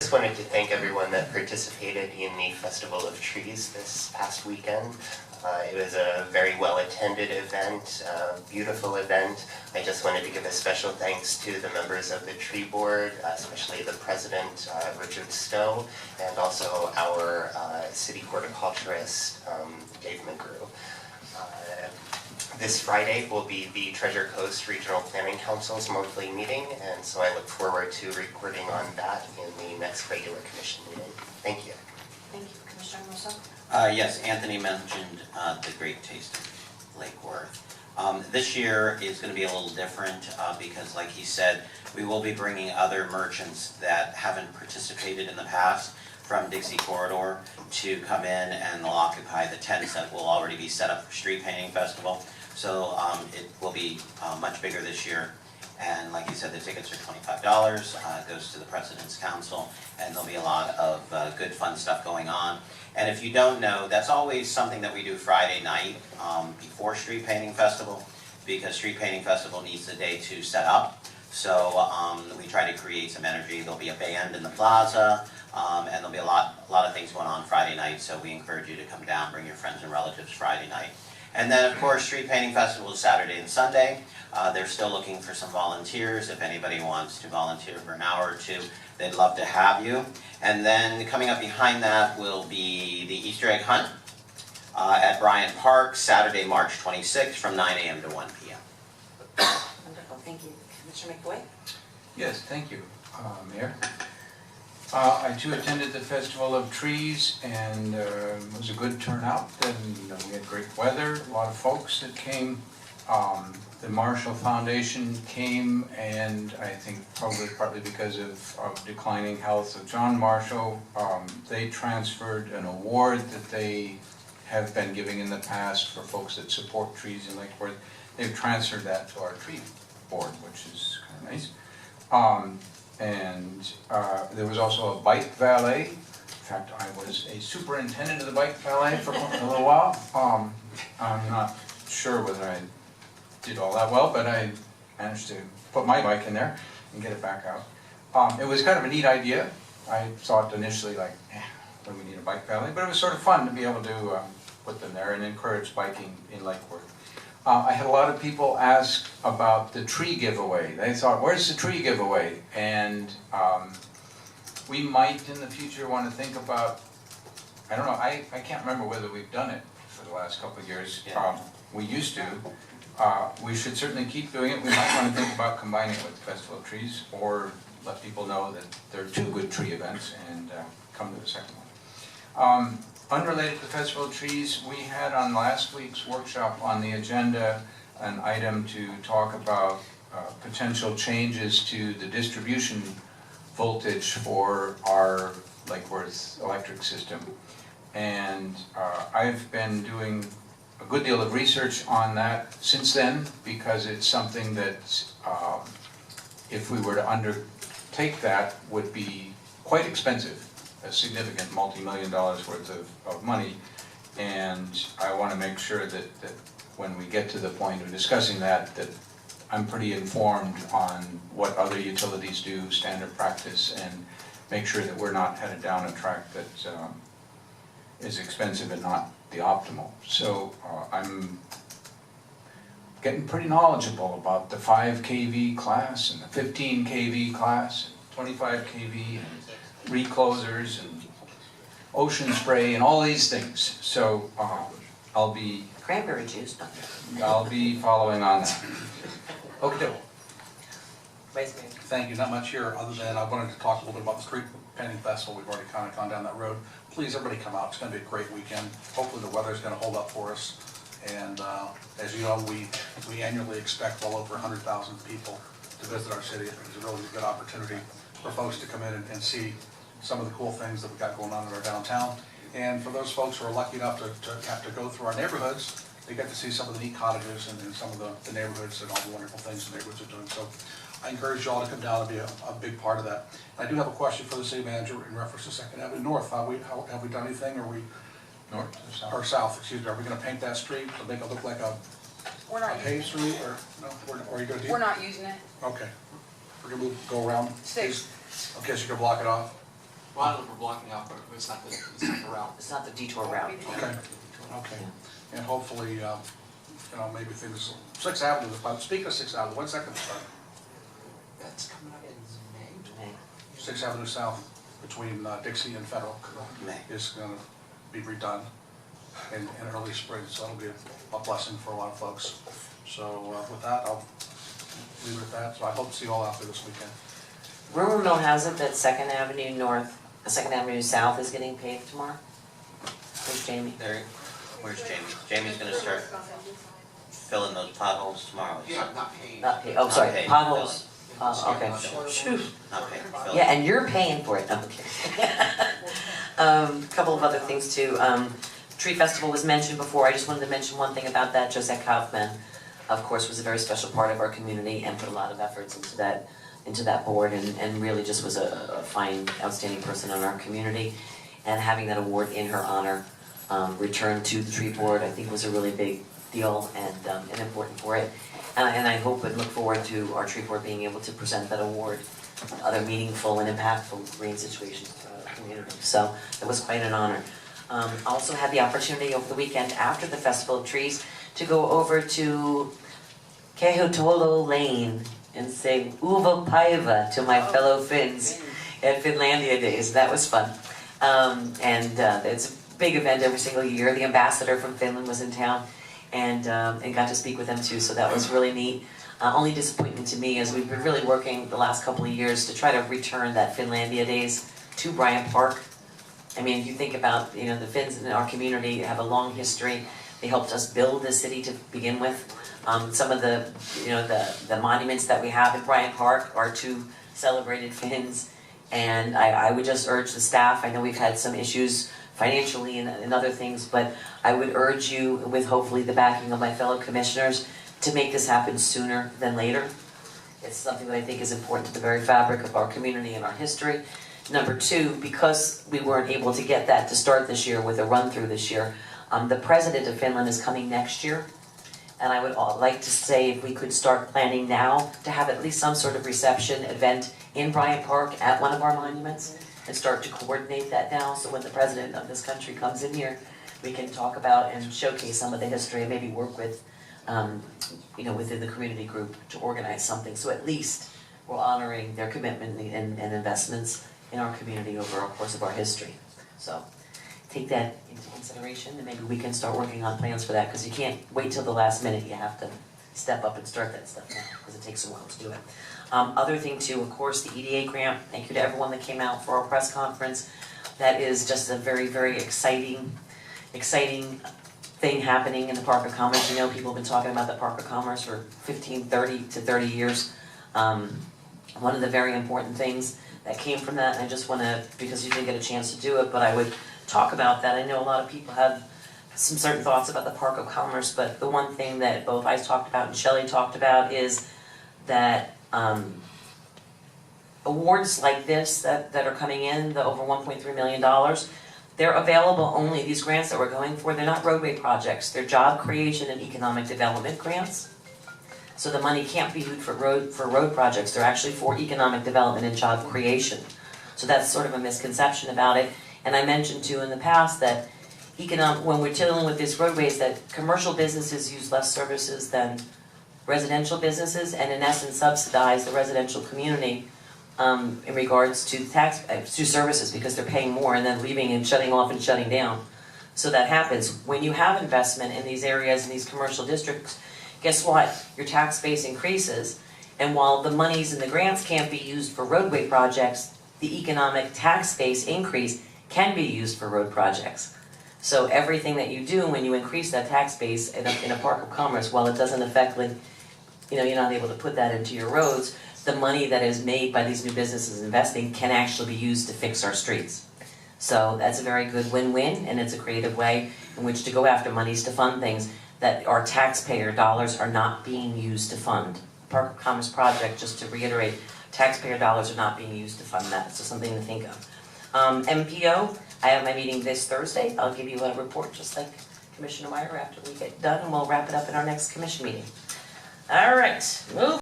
Just wanted to thank everyone that participated in the Festival of Trees this past weekend. It was a very well-attended event, beautiful event. I just wanted to give a special thanks to the members of the tree board, especially the president, Richard Stowe, and also our city horticulturist, Dave McGrew. This Friday will be the Treasure Coast Regional Planning Council's monthly meeting, and so I look forward to reporting on that in the next regular commission meeting. Thank you. Thank you. Commissioner Musso? Yes, Anthony mentioned the Great Taste of Lake Worth. This year is going to be a little different because, like he said, we will be bringing other merchants that haven't participated in the past from Dixie Corridor to come in, and they'll occupy the tents that will already be set up for Street Painting Festival. So it will be much bigger this year. And like you said, the tickets are $25, goes to the President's Council, and there'll be a lot of good fun stuff going on. And if you don't know, that's always something that we do Friday night before Street Painting Festival, because Street Painting Festival needs the day to set up. So we try to create some energy. There'll be a band in the plaza, and there'll be a lot of things going on Friday night, so we encourage you to come down, bring your friends and relatives Friday night. And then, of course, Street Painting Festival is Saturday and Sunday. They're still looking for some volunteers. If anybody wants to volunteer for an hour or two, they'd love to have you. And then coming up behind that will be the Easter egg hunt at Bryant Park, Saturday, March 26th from 9 a.m. to 1 p.m. Wonderful. Thank you. Commissioner McAvoy? Yes, thank you, Mayor. I too attended the Festival of Trees, and it was a good turnout, and we had great weather, a lot of folks that came. The Marshall Foundation came, and I think probably partly because of declining health of John Marshall, they transferred an award that they have been giving in the past for folks that support trees in Lake Worth. They've transferred that to our tree board, which is kind of nice. And there was also a bike valet. In fact, I was a superintendent of the bike valet for a little while. I'm not sure whether I did all that well, but I managed to put my bike in there and get it back out. It was kind of a neat idea. I thought initially like, what do we need a bike valet? But it was sort of fun to be able to put them there and encourage biking in Lake Worth. I had a lot of people ask about the tree giveaway. They thought, where's the tree giveaway? And we might in the future want to think about, I don't know, I can't remember whether we've done it for the last couple of years. Yeah. We used to. We should certainly keep doing it. We might want to think about combining it with the Festival of Trees, or let people know that there are two good tree events and come to the second one. Unrelated to the Festival of Trees, we had on last week's workshop on the agenda an item to talk about potential changes to the distribution voltage for our Lake Worth electric system. And I've been doing a good deal of research on that since then, because it's something that if we were to undertake that would be quite expensive. A significant multi-million dollars worth of money, and I want to make sure that when we get to the point of discussing that I'm pretty informed on what other utilities do, standard practice, and make sure that we're not headed down a track that is expensive and not the optimal. So I'm getting pretty knowledgeable about the 5 kV class and the 15 kV class, 25 kV, and reclosers and ocean spray and all these things. So I'll be Cranberry juice, following on that. Okay. Vice Mayor? Thank you. Not much here, other than I wanted to talk a little bit about the Street Painting Festival. We've already kind of gone down that road. Please, everybody come out. It's going to be a great weekend. Hopefully the weather's going to hold up for us. And as you know, we annually expect well over 100,000 people to visit our city. It's a really good opportunity for folks to come in and see some of the cool things that we've got going on in our downtown. And for those folks who are lucky enough to have to go through our neighborhoods, they get to see some of the neat cottages and some of the neighborhoods and all the wonderful things the neighborhoods are doing. So I encourage you all to come down and be a big part of that. And I do have a question for the city manager in reference to 2nd Avenue North. Have we done anything? Are we North or south? or south? Excuse me. Are we going to paint that street to make it look like a We're not paved using street, or no? Or are you going to do? We're not using it. Okay. We're going to go around. Six. Okay, so you're going to block it off. Well, I don't know if we're blocking out, but it's not the route. It's not the detour route. Okay, okay. And hopefully, maybe things, 6th Avenue, speaking of 6th Avenue, when's that going to start? That's coming up in May. May. 6th Avenue South between Dixie and Federal May. is going to be redone in early spring, so that'll be a blessing for a lot of folks. So with that, I'll leave it at that. So I hope to see you all out there this weekend. Rumor mill has it that 2nd Avenue North, 2nd Avenue South is getting paved tomorrow. Where's Jamie? Where's Jamie? Jamie's gonna start filling those potholes tomorrow. Yeah, not paid. Not paved, oh, sorry, Not paved, potholes. Okay. Filling. Not paid, filling. Yeah, and you're paying for it, okay. Couple of other things too. Tree Festival was mentioned before. I just wanted to mention one thing about that. Josette Kaufman, of course, was a very special part of our community and put a lot of efforts into that board and really just was a fine, outstanding person in our community. And having that award in her honor returned to the tree board, I think was a really big deal and important for it. And I hope and look forward to our tree board being able to present that award to other meaningful and impactful green situations throughout our community. So it was quite an honor. I also had the opportunity over the weekend after the Festival of Trees to go over to Kehitolo Lane and say Uva Paiva to my fellow Finns at Finlandia Days. That was fun. It's a big event every single year. The ambassador from Finland was in town and got to speak with them too, so that was really neat. Only disappointment to me is we've been really working the last couple of years to try to return that Finlandia Days to Bryant Park. I mean, if you think about, the Finns in our community have a long history. They helped us build the city to begin with. Some of the monuments that we have in Bryant Park are to celebrated Finns. And I would just urge the staff, I know we've had some issues financially and other things, but I would urge you, with hopefully the backing of my fellow commissioners, to make this happen sooner than later. It's something that I think is important to the very fabric of our community and our history. Number two, because we weren't able to get that to start this year with a run-through this year, the president of Finland is coming next year. And I would like to say if we could start planning now to have at least some sort of reception event in Bryant Park at one of our monuments and start to coordinate that now so when the president of this country comes in here, we can talk about and showcase some of the history and maybe work with, within the community group to organize something. So at least we're honoring their commitment and investments in our community over the course of our history. So take that into consideration and maybe we can start working on plans for that because you can't wait till the last minute. You have to step up and start that stuff now because it takes a while to do it. Other thing too, of course, the EDA grant. Thank you to everyone that came out for our press conference. That is just a very, very exciting thing happening in the Park of Commerce. People have been talking about the Park of Commerce for 30 years. One of the very important things that came from that, and I just want to, because you didn't get a chance to do it, but I would talk about that. I know a lot of people have some certain thoughts about the Park of Commerce, but the one thing that both I talked about and Shelley talked about is that awards like this that are coming in, the over $1.3 million, they're available only, these grants that we're going for, they're not roadway projects, they're job creation and economic development grants. So the money can't be used for road projects, they're actually for economic development and job creation. So that's sort of a misconception about it. And I mentioned too in the past that when we're dealing with these roadways, that commercial businesses use less services than residential businesses, and in essence subsidize the residential community in regards to to services because they're paying more and then leaving and shutting off and shutting down. So that happens. When you have investment in these areas, in these commercial districts, guess what? Your tax base increases, and while the monies and the grants can't be used for roadway projects, the economic tax base increase can be used for road projects. So everything that you do when you increase that tax base in a Park of Commerce, while it doesn't affect, you're not able to put that into your roads, the money that is made by these new businesses investing can actually be used to fix our streets. So that's a very good win-win, and it's a creative way in which to go after monies to fund things that our taxpayer dollars are not being used to fund. Park of Commerce project, just to reiterate, taxpayer dollars are not being used to fund that, so something to think of. MPO, I have my meeting this Thursday. I'll give you a report just like Commissioner Meyer after we get done, and we'll wrap it up in our next commission meeting. All right, move.